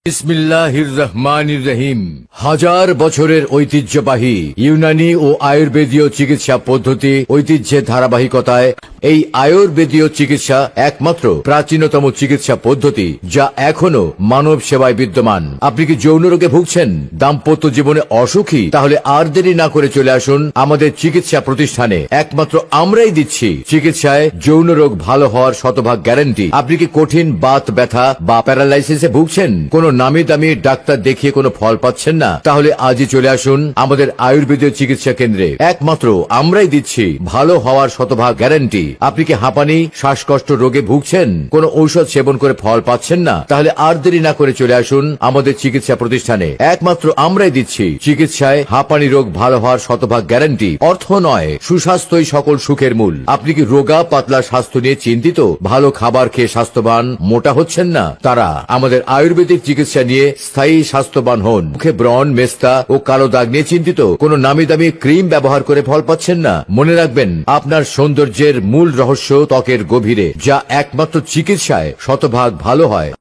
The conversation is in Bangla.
বিসমিল্লাহির রহমানির রহিম। হাজার বছরের ঐতিহ্যবাহী ইউনানি ও আয়ুর্বেদীয় চিকিৎসা পদ্ধতি ঐতিহ্যের ধারাবাহিকতায় এই আয়ুর্বেদীয় চিকিৎসা একমাত্র প্রাচীনতম চিকিৎসা পদ্ধতি যা এখনো মানব সেবায় বিদ্যমান। আপনি কি যৌন রোগে ভুগছেন, দাম্পত্য জীবনে অসুখী? তাহলে আর দেরি না করে চলে আসুন আমাদের চিকিৎসা প্রতিষ্ঠানে। একমাত্র আমরাই দিচ্ছি চিকিৎসায় যৌন রোগ ভালো হওয়ার শতভাগ গ্যারান্টি। আপনি কি কঠিন বাত ব্যথা বা প্যারালাইসিসে ভুগছেন, কোন নামি দামি ডাক্তার দেখিয়ে কোনো ফল পাচ্ছেন না? তাহলে আজই চলে আসুন আমাদের আয়ুর্বেদীয় চিকিৎসা কেন্দ্রে। একমাত্র আমরাই দিচ্ছি ভালো হওয়ার শতভাগ গ্যারান্টি। আপনি কি হাঁপানি, শ্বাসকষ্ট রোগে ভুগছেন, কোন ঔষধ সেবন করে ফল পাচ্ছেন না? তাহলে আর দেরি না করে চলে আসুন আমাদের চিকিৎসা প্রতিষ্ঠানে। একমাত্র আমরাই দিচ্ছি চিকিৎসায় হাঁপানি রোগ ভালো হওয়ার শতভাগ গ্যারান্টি। অর্থ নয়, সুস্বাস্থ্যই সকল সুখের মূল। আপনি কি রোগা পাতলা স্বাস্থ্য নিয়ে চিন্তিত, ভালো খাবার খেয়ে স্বাস্থ্যবান, মোটা হচ্ছেন না? তারা আমাদের আয়ুর্বেদিক চিকিৎসা নিয়ে স্থায়ী স্বাস্থ্যবান হন। মুখে ব্রণ, মেস্তা ও কালো দাগ নিয়ে চিন্তিত, কোন নামি দামি ক্রিম ব্যবহার করে ফল পাচ্ছেন না? মনে রাখবেন, আপনার সৌন্দর্যের মূল রহস্য ত্বকের গভীরে, যা একমাত্র চিকিৎসায় শতভাগ ভালো হয়।